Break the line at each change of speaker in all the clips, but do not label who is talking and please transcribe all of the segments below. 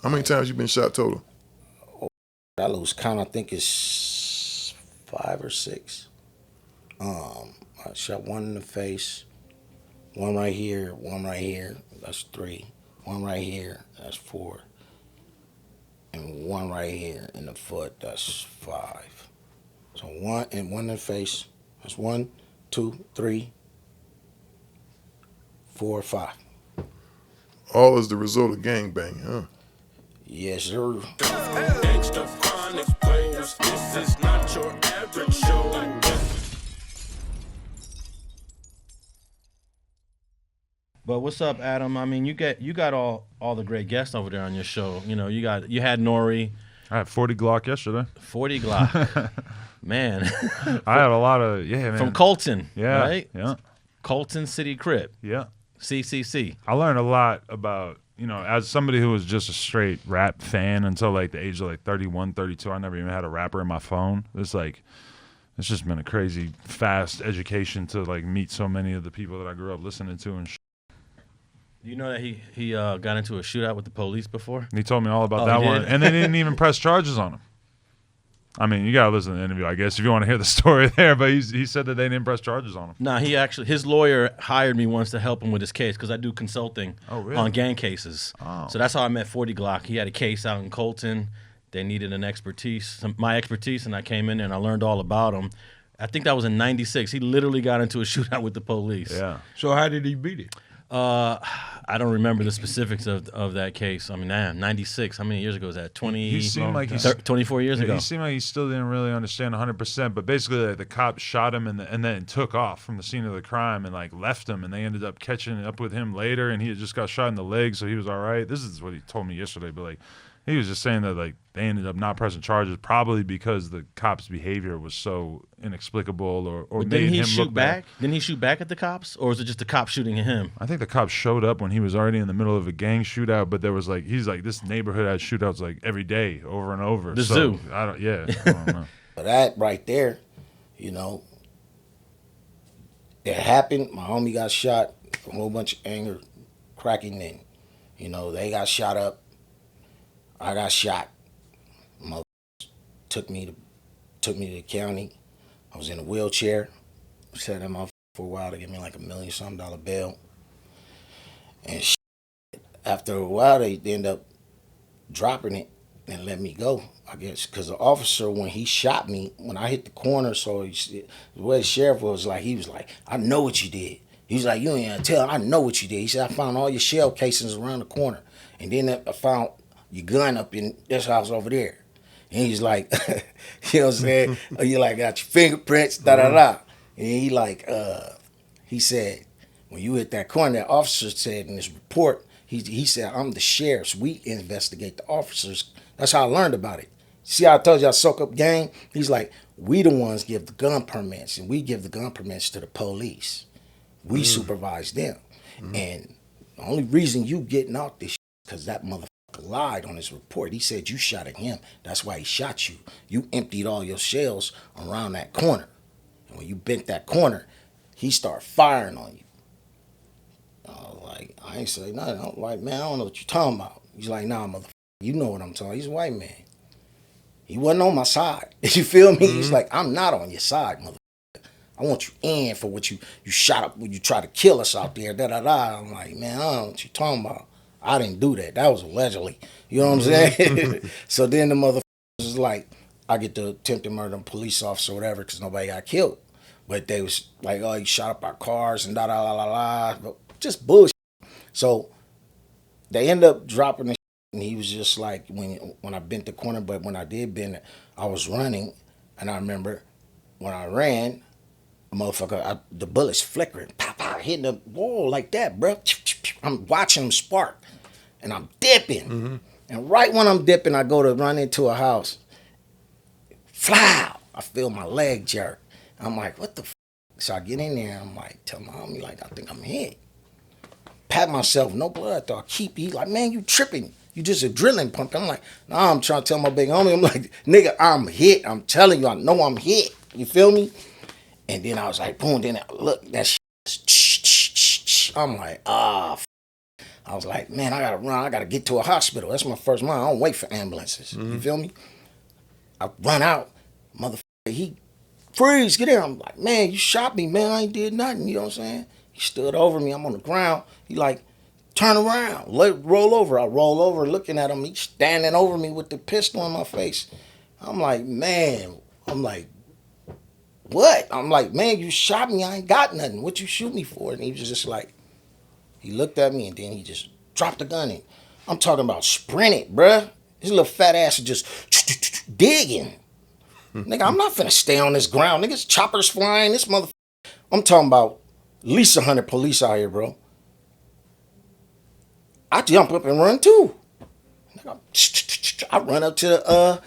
How many times you been shot total?
I lose count. I think it's 5 or 6. I shot one in the face, one right here, one right here. That's 3. One right here. That's 4. And one right here in the foot. That's 5. So one in the face. That's 1, 2, 3, 4, 5.
All is the result of gangbang, huh?
Yes, sir.
Extra chronic flows. This is not your average show.
But what's up, Adam? I mean, you got all the great guests over there on your show. You know, you had Nori,
I had 40 Glocc yesterday.
40 Glocc, man,
I have a lot of man.
from Colton,
yeah,
right?
yeah,
Colton City Crip,
yeah.
CCC.
I learned a lot about as somebody who was just a straight rap fan until like the age of like 31, 32. I never even had a rapper in my phone. It's just been a crazy fast education to like meet so many of the people that I grew up listening to and.
You know that he got into a shootout with the police before?
He told me all about
Oh,
that
he
one,
did?
and they didn't even press charges on him. I mean, you gotta listen to the interview, I guess, if you want to hear the story there. But he said that they didn't press charges on him.
Nah, his lawyer hired me once to help him with his case because I do consulting
really?
on gang cases.
Oh.
So that's how I met 40 Glocc. He had a case out in Colton. They needed my expertise, and I came in there and I learned all about him. I think that was in '96. He literally got into a shootout with the police.
Yeah.
So how did he beat it?
I don't remember the specifics of that case. I mean, 96. How many years ago was that? 20,
He seemed like
24 years ago.
He seemed like he still didn't really understand 100%. But basically, like, the cops shot him and then took off from the scene of the crime and like left him. And they ended up catching up with him later. And he had just got shot in the leg, so he was all right. This is what he told me yesterday. But like, he was just saying that like they ended up not pressing charges probably because the cops' behavior was so inexplicable or
But
made
didn't he
him
shoot
look bad.
back? Didn't he shoot back at the cops, or was it just the cops shooting at him?
I think the cops showed up when he was already in the middle of a gang shootout, but there was like this neighborhood had shootouts like every day, over and over.
The
so,
zoo.
I don't know.
But that right there, you know, it happened. My homie got shot. A whole bunch of anger, cracking in. You know, they got shot up. I got shot. Mother took me to the county. I was in a wheelchair. Sat in my for a while to give me like $1 million something bail. And after a while, they end up dropping it and let me go. I guess because the officer, when he shot me, when I hit the corner, so the way the sheriff was like, he was like, I know what you did. He was like, you ain't gonna tell. I know what you did. He said, I found all your shell casings around the corner, and then I found your gun up in this house over there. And he's like, you know what I'm saying? You like got your fingerprints, da da da. And he like, he said, when you hit that corner, that officer said in his report, he said, I'm the sheriff. We investigate the officers. That's how I learned about it. See how I told you I soak up gang? He's like, we the ones give the gun permits, and we give the gun permits to the police. We supervise them. And the only reason you getting out this because that motherfucker lied on his report. He said you shot at him. That's why he shot you. You emptied all your shells around that corner. And when you bent that corner, he started firing on you. I ain't say nothing. I'm like, man, I don't know what you're talking about. He's like, nah, motherfucker, you know what I'm talking about. He's a white man. He wasn't on my side. You feel me? He's like, I'm not on your side, motherfucker. I want you in for what you shot up when you tried to kill us out there, da-da-da. I'm like, man, I don't know what you're talking about. I didn't do that. That was allegedly. You know what I'm saying? So then the motherfucker was like, I get the attempted murder of a police officer or whatever because nobody got killed. But they was like, oh, he shot up our cars and da-da-la-la-la. Just bullshit. So they end up dropping the and he was just like, when I bent the corner, but when I did bend it, I was running. And I remember when I ran, the bullets flickering, pow, pow, hitting the wall like that, bro. I'm watching them spark, and I'm dipping. And right when I'm dipping, I go to run into a house. Flow! I feel my leg jerk. I'm like, what the f***? So I get in there, I'm like, tell my homie, like, I think I'm hit. Pat myself, no blood, though. He's like, man, you tripping. You just adrenaline pump. I'm like, nah, I'm trying to tell my big homie, I'm like, nigga, I'm hit. I'm telling you, I know I'm hit. You feel me? And then I was like, boom, then look, that shit. I'm like, I was like, man, I gotta run. I gotta get to a hospital. That's my first mind. I don't wait for ambulances. You feel me? I run out. Motherfucker, he freeze, get in. I'm like, man, you shot me, man. I ain't did nothing. You know what I'm saying? He stood over me. I'm on the ground. He like, turn around. Roll over. I roll over looking at him. He's standing over me with the pistol in my face. I'm like, man. I'm like, what? I'm like, man, you shot me. I ain't got nothing. What you shoot me for? And he was just like, he looked at me and then he just dropped the gun in. I'm talking about sprinted, bruh. His little fat ass is just digging. Nigga, I'm not finna stay on this ground. Niggas, choppers flying, this motherfucker. I'm talking about at least 100 police out here, bro. I jump up and run too. Nigga, I run up to the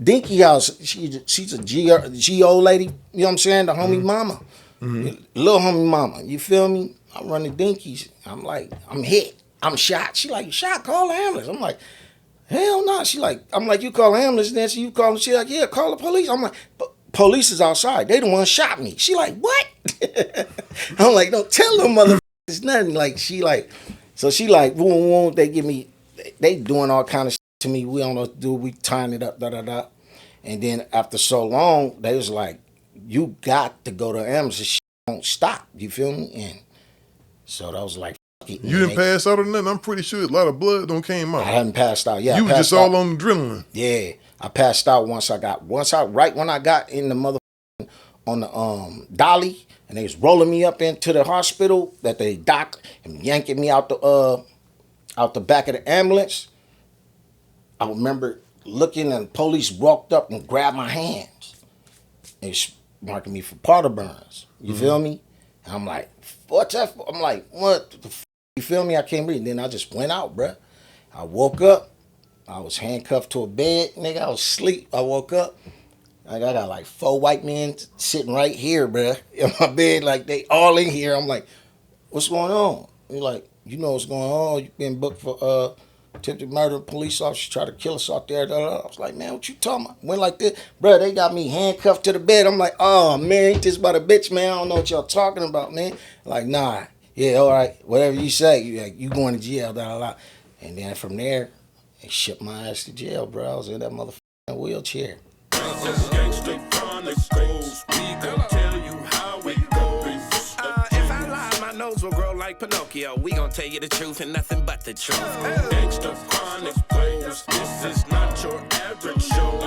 Dinky house. She's a G.O. lady, you know what I'm saying? The homie mama. Little homie mama, you feel me? I run the Dinkies. I'm like, I'm hit. I'm shot. She like, you shot? Call the ambulance. I'm like, hell no. She like, I'm like, you call the ambulance, then she you call them. She like, yeah, call the police. I'm like, police is outside. They the one shot me. She like, what? I'm like, don't tell them motherfuckers nothing. Like, she like, so she like, boom, they give me, they doing all kind of shit to me. We don't know what to do. We tying it up, da-da-da. And then after so long, they was like, you got to go to the ambulance. She won't stop. You feel me? And so that was like,
You didn't pass out or nothing? I'm pretty sure a lot of blood don't came out.
I hadn't passed out. Yeah,
You was just all on adrenaline.
Yeah, I passed out right when I got in the mother on the dolly, and they was rolling me up into the hospital that they docked and yanking me out the back of the ambulance. I remember looking and the police walked up and grabbed my hands. They was marking me for powder burns. You feel me? And I'm like, what's that for? I'm like, what the f-? You feel me? I can't breathe. Then I just went out, bruh. I woke up. I was handcuffed to a bed, nigga. I was asleep. I woke up. I got like 4 white men sitting right here, bruh, in my bed. Like, they all in here. I'm like, what's going on? They're like, you know what's going on. You've been booked for attempted murder. Police officer tried to kill us out there. I was like, man, what you talking about? Went like this. Bruh, they got me handcuffed to the bed. I'm like, oh, man, ain't this about a bitch, man? I don't know what y'all talking about, man. Like, nah. Yeah, all right. Whatever you say. You going to jail, da-da-da. And then from there, they shipped my ass to jail, bro. I was in that motherfucking wheelchair.
Gangsta Chronicles, we gon' tell you how it goes.
If I lie, my nose will grow like Pinocchio. We gon' tell you the truth and nothing but the truth.
Gangsta Chronicles, this is not your average show.